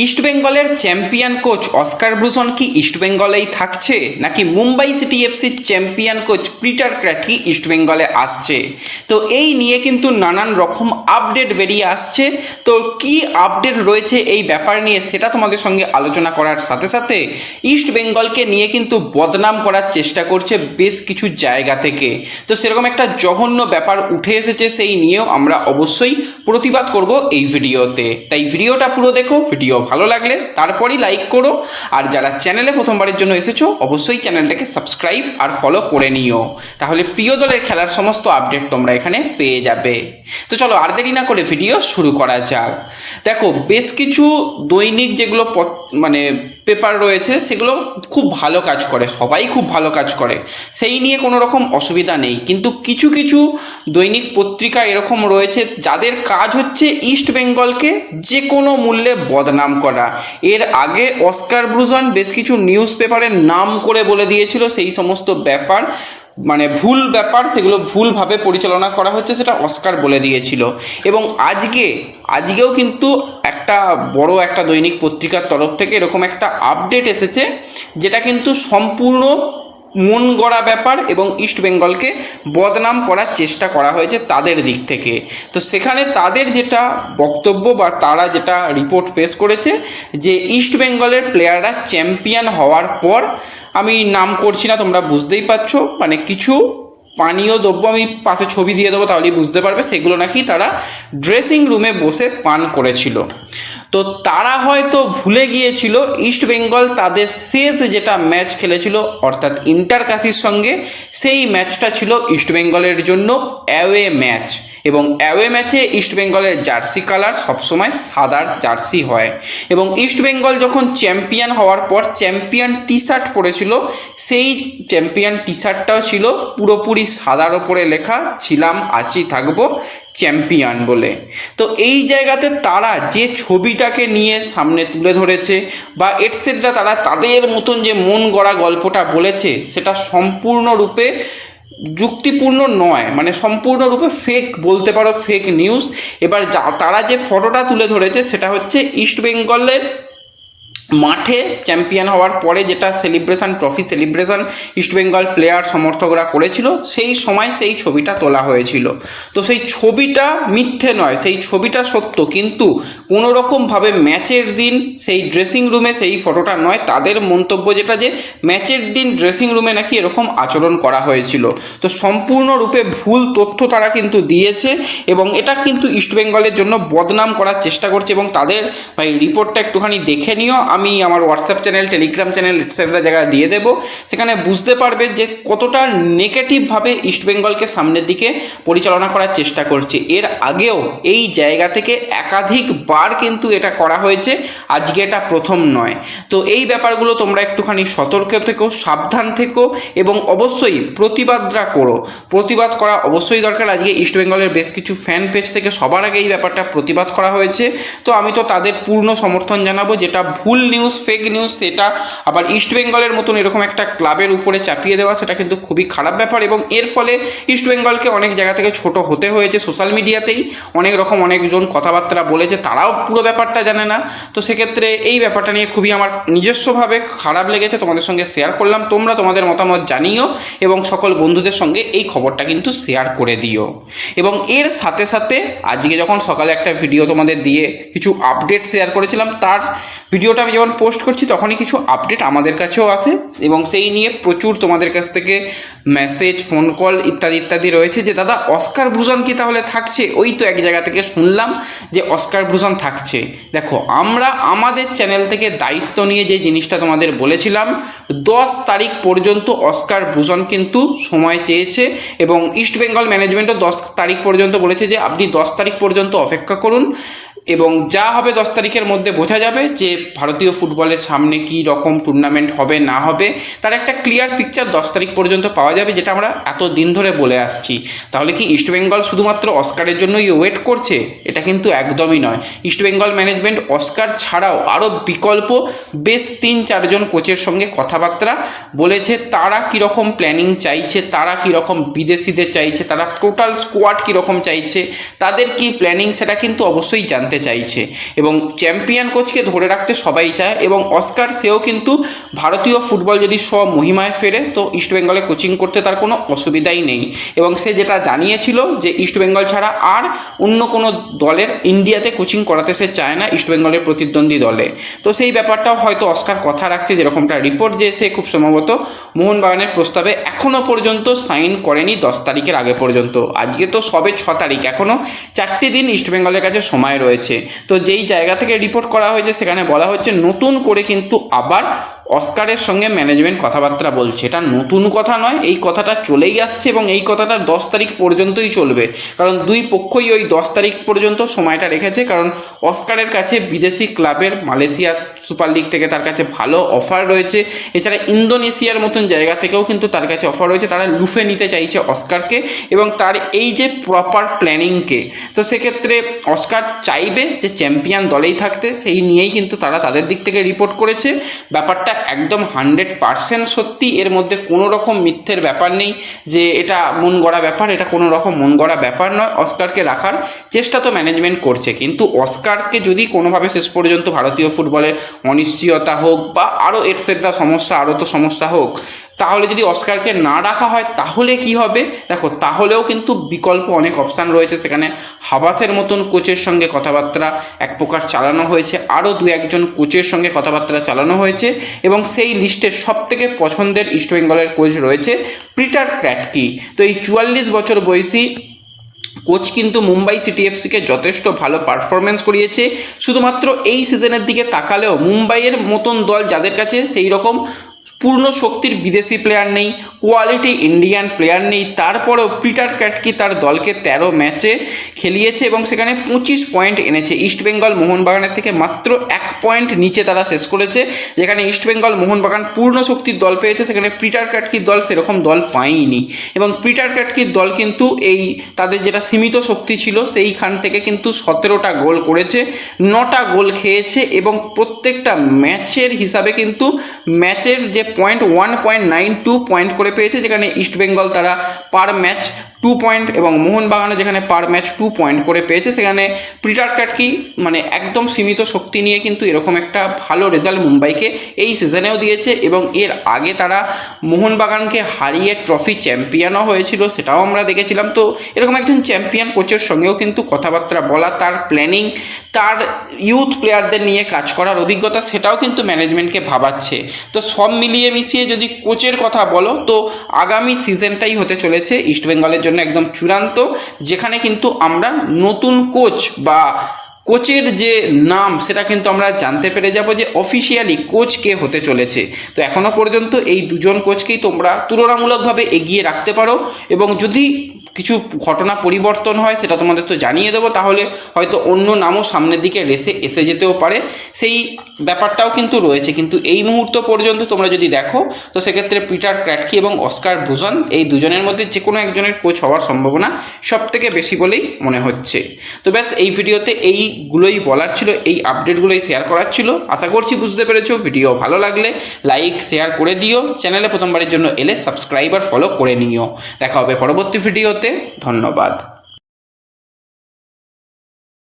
ইস্টবেঙ্গলের champion coach Oscar Bruzon কি ইস্টবেঙ্গলেই থাকছে, নাকি মুম্বাই সিটি এফসির চ্যাম্পিয়ন কোচ পিটার ক্র্যাটকি ইস্টবেঙ্গলে আসছে? তো এই নিয়ে কিন্তু নানান রকম আপডেট বেরিয়ে আসছে। তো কি আপডেট রয়েছে এই ব্যাপার নিয়ে সেটা তোমাদের সঙ্গে আলোচনা করার সাথে সাথে ইস্টবেঙ্গলকে নিয়ে কিন্তু বদনাম করার চেষ্টা করছে বেশ কিছু জায়গা থেকে। তো সেরকম একটা জঘন্য ব্যাপার উঠে এসেছে, সেই নিয়েও আমরা অবশ্যই প্রতিবাদ করব এই ভিডিওতে। তাই ভিডিওটা পুরো দেখো, ভিডিও ভালো লাগলে তারপরই লাইক করো, আর যারা চ্যানেলে প্রথমবারের জন্য এসেছো অবশ্যই চ্যানেলটাকে সাবস্ক্রাইব আর ফলো করে নিও, তাহলে প্রিয় দলের খেলার সমস্ত আপডেট তোমরা এখানে পেয়ে যাবে। তো চলো আর দেরি না করে ভিডিও শুরু করা যাক। দেখো, বেশ কিছু দৈনিক যেগুলো মানে পেপার রয়েছে সেগুলো খুব ভালো কাজ করে, সবাই খুব ভালো কাজ করে, সেই নিয়ে কোনো রকম অসুবিধা নেই। কিন্তু কিছু কিছু দৈনিক পত্রিকা এরকম রয়েছে যাদের কাজ হচ্ছে ইস্টবেঙ্গলকে যে কোনো মূল্যে বদনাম করা। এর আগে অস্কার ব্রুজন বেশ কিছু নিউজ পেপারের নাম করে বলে দিয়েছিল সেই সমস্ত ব্যাপার মানে ভুল ব্যাপার, সেগুলো ভুলভাবে পরিচালনা করা হচ্ছে সেটা অস্কার বলে দিয়েছিল। এবং আজকেও কিন্তু একটা বড় একটা দৈনিক পত্রিকার তরফ থেকে এরকম একটা আপডেট এসেছে, যেটা কিন্তু সম্পূর্ণ মন গড়া ব্যাপার এবং ইস্টবেঙ্গলকে বদনাম করার চেষ্টা করা হয়েছে তাদের দিক থেকে। তো সেখানে তাদের যেটা বক্তব্য বা তারা যেটা রিপোর্ট পেশ করেছে যে ইস্টবেঙ্গলের প্লেয়াররা চ্যাম্পিয়ন হওয়ার পর, আমি নাম করছি না, তোমরা বুঝতেই পারছো, মানে কিছু পানীয় দ্রব্য আমি পাশে ছবি দিয়ে দেবো তাহলেই বুঝতে পারবে, সেগুলো নাকি তারা ড্রেসিং রুমে বসে পান করেছিল। তো তারা হয়তো ভুলে গিয়েছিল ইস্টবেঙ্গল তাদের শেষ যেটা ম্যাচ খেলেছিল অর্থাৎ ইন্টার কাশির সঙ্গে, সেই ম্যাচটা ছিল ইস্টবেঙ্গলের জন্য অ্যাওয়ে ম্যাচ। এবং অ্যাওয়ে ম্যাচে ইস্টবেঙ্গলের জার্সি কালার সবসময় সাদার জার্সি হয়, এবং ইস্টবেঙ্গল যখন চ্যাম্পিয়ন হওয়ার পর চ্যাম্পিয়ন টি শার্ট পরেছিল, সেই চ্যাম্পিয়ন টি শার্টটাও ছিল পুরোপুরি সাদার ওপরে লেখা ছিলাম আছি থাকবো চ্যাম্পিয়ন বলে। তো এই জায়গাতে তারা যে ছবিটাকে নিয়ে সামনে তুলে ধরেছে বা এটসেট্রা, তারা তাদের মতন যে মন গড়া গল্পটা বলেছে সেটা সম্পূর্ণরূপে যুক্তিপূর্ণ নয়, মানে সম্পূর্ণরূপে ফেক বলতে পারো, ফেক নিউজ। এবার তারা যে ফটোটা তুলে ধরেছে সেটা হচ্ছে ইস্টবেঙ্গলের মাঠে চ্যাম্পিয়ন হওয়ার পরে যেটা celebration, trophy celebration East Bengal player সমর্থকরা করেছিল, সেই সময় সেই ছবিটা তোলা হয়েছিল। তো সেই ছবিটা মিথ্যে নয়, সেই ছবিটা সত্য, কিন্তু কোনো রকমভাবে ম্যাচের দিন সেই ড্রেসিং রুমে সেই ফটোটা নয়। তাদের মন্তব্য যেটা যে ম্যাচের দিন ড্রেসিং রুমে নাকি এরকম আচরণ করা হয়েছিল। তো সম্পূর্ণরূপে ভুল তথ্য তারা কিন্তু দিয়েছে, এবং এটা কিন্তু ইস্টবেঙ্গলের জন্য বদনাম করার চেষ্টা করছে। এবং তাদের ভাই রিপোর্টটা একটুখানি দেখে নিও, আমি আমার WhatsApp channel, Telegram channel etcetera জায়গায় দিয়ে দেবো, সেখানে বুঝতে পারবে যে কতটা নেগেটিভভাবে ইস্টবেঙ্গলকে সামনের দিকে পরিচালনা করার চেষ্টা করছে। এর আগেও এই জায়গা থেকে একাধিকবার কিন্তু এটা করা হয়েছে, আজকে এটা প্রথম নয়। তো এই ব্যাপারগুলো তোমরা একটুখানি সতর্ক থেকো, সাবধান থেকো, এবং অবশ্যই প্রতিবাদটা করো। প্রতিবাদ করা অবশ্যই দরকার। আজকে ইস্টবেঙ্গলের বেশ কিছু ফ্যান পেজ থেকে সবার আগে এই ব্যাপারটা প্রতিবাদ করা হয়েছে। তো আমি তো তাদের পূর্ণ সমর্থন জানাবো। যেটা ভুল নিউজ, ফেক নিউজ, সেটা আবার ইস্টবেঙ্গলের মতন এরকম একটা ক্লাবের উপরে চাপিয়ে দেওয়া, সেটা কিন্তু খুবই খারাপ ব্যাপার। এবং এর ফলে ইস্টবেঙ্গলকে অনেক জায়গা থেকে ছোট হতে হয়েছে। সোশ্যাল মিডিয়াতেই অনেকজন কথাবার্তা বলেছে, তারাও পুরো ব্যাপারটা জানে না। তো সেক্ষেত্রে এই ব্যাপারটা নিয়ে খুবই আমার নিজস্বভাবে খারাপ লেগেছে, তোমাদের সঙ্গে শেয়ার করলাম। তোমরা তোমাদের মতামত জানিও এবং সকল বন্ধুদের সঙ্গে এই খবরটা কিন্তু শেয়ার করে দিও। এবং এর সাথে সাথে আজকে যখন সকালে একটা ভিডিও তোমাদের দিয়ে কিছু আপডেট শেয়ার করেছিলাম, তার ভিডিওটা আমি যখন পোস্ট করছি তখনই কিছু আপডেট আমাদের কাছেও আসে, এবং সেই নিয়ে প্রচুর তোমাদের কাছ থেকে মেসেজ, ফোন কল ইত্যাদি রয়েছে যে দাদা অস্কার ব্রুজন কি তাহলে থাকছে? ওই তো এক জায়গা থেকে শুনলাম যে অস্কার ব্রুজন থাকছে। দেখো, আমরা আমাদের চ্যানেল থেকে দায়িত্ব নিয়ে যে জিনিসটা তোমাদের বলেছিলাম, 10 তারিখ পর্যন্ত অস্কার ব্রুজন কিন্তু সময় চেয়েছে, এবং ইস্টবেঙ্গল ম্যানেজমেন্টও 10 তারিখ পর্যন্ত বলেছে যে আপনি 10 তারিখ পর্যন্ত অপেক্ষা করুন, এবং যা হবে 10 তারিখের মধ্যে বোঝা যাবে যে ভারতীয় ফুটবলের সামনে কি রকম টুর্নামেন্ট হবে না হবে, তার একটা ক্লিয়ার পিকচার 10 তারিখ পর্যন্ত পাওয়া যাবে, যেটা আমরা এত দিন ধরে বলে আসছি। তাহলে কি ইস্টবেঙ্গল শুধুমাত্র অস্কারের জন্যই ওয়েট করছে? এটা কিন্তু একদমই নয়। ইস্টবেঙ্গল ম্যানেজমেন্ট অস্কার ছাড়াও আরও বিকল্প বেশ 3-4 জন কোচের সঙ্গে কথাবার্তা বলেছে, তারা কীরকম প্ল্যানিং চাইছে, তারা কীরকম বিদেশিদের চাইছে, তারা টোটাল স্কোয়াড কীরকম চাইছে, তাদের কি প্ল্যানিং, সেটা কিন্তু অবশ্যই জানতে আনতে চাইছে এবং চ্যাম্পিয়ন কোচকে ধরে রাখতে সবাই চায় এবং অস্কার সেও কিন্তু ভারতীয় ফুটবল যদি স্বমহিমায় ফেরে তো ইস্টবেঙ্গলে কোচিং করতে তার কোনো অসুবিধাই নেই এবং সে যেটা জানিয়েছিল যে ইস্টবেঙ্গল ছাড়া আর অন্য কোনো দলের ইন্ডিয়াতে কোচিং করাতে সে চায় না ইস্টবেঙ্গলের প্রতিদ্বন্দ্বী দলে। তো সেই ব্যাপারটাও হয়তো অস্কার কথা রাখছে, যেরকমটা রিপোর্ট যে সে খুব সম্ভবত মোহনবাগানের প্রস্তাবে এখনও পর্যন্ত সাইন করেনি 10 তারিখের আগে পর্যন্ত। আজকে তো সবে 6 তারিখ, এখনও 4টি দিন ইস্টবেঙ্গলের কাছে সময় রয়েছে। তো যেই জায়গা থেকে রিপোর্ট করা হয়েছে সেখানে বলা হচ্ছে নতুন করে কিন্তু আবার অস্কারের সঙ্গে ম্যানেজমেন্ট কথাবার্তা বলছে। এটা নতুন কথা নয়, এই কথাটা চলেই আসছে এবং এই কথাটা 10 তারিখ পর্যন্তই চলবে, কারণ দুই পক্ষই ওই 10 তারিখ পর্যন্ত সময়টা রেখেছে। কারণ অস্কারের কাছে বিদেশি ক্লাবের মালয়েশিয়া সুপার লিগ থেকে তার কাছে ভালো অফার রয়েছে, এছাড়া ইন্দোনেশিয়ার মতন জায়গা থেকেও কিন্তু তার কাছে অফার রয়েছে। তারা লুফে নিতে চাইছে অস্কারকে এবং তার এই যে প্রপার প্ল্যানিংকে। তো সেক্ষেত্রে অস্কার চাইবে যে চ্যাম্পিয়ন দলেই থাকতে, সেই নিয়েই কিন্তু তারা তাদের দিক থেকে রিপোর্ট করেছে। ব্যাপারটা একদম 100% সত্যি, এর মধ্যে কোনো রকম মিথ্যের ব্যাপার নেই যে এটা মন গড়া ব্যাপার, এটা কোনো রকম মন গড়া ব্যাপার নয়। অস্কারকে রাখার চেষ্টা তো ম্যানেজমেন্ট করছে, কিন্তু অস্কারকে যদি কোনোভাবে শেষ পর্যন্ত ভারতীয় ফুটবলের অনিশ্চয়তা হোক বা আরও এটসেট্রা সমস্যা, আরও তো সমস্যা হোক, তাহলে যদি অস্কারকে না রাখা হয় তাহলে কি হবে? দেখো, তাহলেও কিন্তু বিকল্প অনেক অপশান রয়েছে। সেখানে হাবাসের মতন কোচের সঙ্গে কথাবার্তা এক প্রকার চালানো হয়েছে, আরও 2-1জন কোচের সঙ্গে কথাবার্তা চালানো হয়েছে এবং সেই লিস্টে সবথেকে পছন্দের ইস্টবেঙ্গলের কোচ রয়েছে পিটার ক্র্যাটকি। তো এই 44 বছর বয়সী কোচ কিন্তু মুম্বাই সিটি এফসিকে যথেষ্ট ভালো পারফরমেন্স করিয়েছে। শুধুমাত্র এই সিজনের দিকে তাকালেও মুম্বাইয়ের মতন দল যাদের কাছে সেই রকম পূর্ণ শক্তির বিদেশি প্লেয়ার নেই, কোয়ালিটি ইন্ডিয়ান প্লেয়ার নেই, তারপরেও পিটার ক্র্যাটকি তার দলকে 13 ম্যাচে খেলিয়েছে এবং সেখানে 25 পয়েন্ট এনেছে। ইস্টবেঙ্গল মোহনবাগানের থেকে মাত্র 1 পয়েন্ট নিচে তারা শেষ করেছে। যেখানে ইস্টবেঙ্গল মোহনবাগান পূর্ণ শক্তির দল পেয়েছে, সেখানে পিটার ক্র্যাটকির দল সেরকম দল পায়নি এবং পিটার ক্র্যাটকির দল কিন্তু এই তাদের যেটা সীমিত শক্তি ছিল সেইখান থেকে কিন্তু 17টা গোল করেছে, 9টা গোল খেয়েছে এবং প্রত্যেকটা ম্যাচের হিসাবে কিন্তু ম্যাচের যে পয়েন্ট 1.92 পয়েন্ট করে পেয়েছে, যেখানে ইস্টবেঙ্গল তারা পার ম্যাচ 2 পয়েন্ট এবং মোহনবাগানও যেখানে পার ম্যাচ 2 পয়েন্ট করে পেয়েছে। সেখানে পিটার ক্র্যাটকি মানে একদম সীমিত শক্তি নিয়ে কিন্তু এরকম একটা ভালো রেজাল্ট মুম্বাইকে এই সিজনেও দিয়েছে এবং এর আগে তারা মোহনবাগানকে হারিয়ে ট্রফি চ্যাম্পিয়নও হয়েছিল, সেটাও আমরা দেখেছিলাম। তো এরকম একজন চ্যাম্পিয়ন কোচের সঙ্গেও কিন্তু কথাবার্তা বলা, তার প্ল্যানিং, তার ইউথ প্লেয়ারদের নিয়ে কাজ করার অভিজ্ঞতা, সেটাও কিন্তু ম্যানেজমেন্টকে ভাবাচ্ছে। তো সব মিলিয়ে মিশিয়ে যদি কোচের কথা বলো তো আগামী সিজনটাই হতে চলেছে ইস্টবেঙ্গলের জন্য একদম চূড়ান্ত, যেখানে কিন্তু আমরা নতুন কোচ বা কোচের যে নাম সেটা কিন্তু আমরা জানতে পেরে যাব যে অফিসিয়ালি কোচ কে হতে চলেছে। তো এখনও পর্যন্ত এই দুজন কোচকেই তোমরা তুলনামূলকভাবে এগিয়ে রাখতে পারো এবং যদি কিছু ঘটনা পরিবর্তন হয় সেটা তোমাদের তো জানিয়ে দেবো, তাহলে হয়তো অন্য নামও সামনের দিকে রেসে এসে যেতেও পারে, সেই ব্যাপারটাও কিন্তু রয়েছে। কিন্তু এই মুহূর্ত পর্যন্ত তোমরা যদি দেখো তো সেক্ষেত্রে পিটার ক্র্যাটকি এবং অস্কার ব্রুজন এই দুজনের মধ্যে যে কোনো একজনের কোচ হওয়ার সম্ভাবনা সবথেকে বেশি বলেই মনে হচ্ছে। তো ব্যাস এই ভিডিওতে এইগুলোই বলার ছিল, এই আপডেটগুলোই শেয়ার করার ছিল। আশা করছি বুঝতে পেরেছো। ভিডিও ভালো লাগলে লাইক শেয়ার করে দিও, চ্যানেলে প্রথমবারের জন্য এলে সাবস্ক্রাইব আর ফলো করে নিও। দেখা হবে পরবর্তী ভিডিওতে। ধন্যবাদ।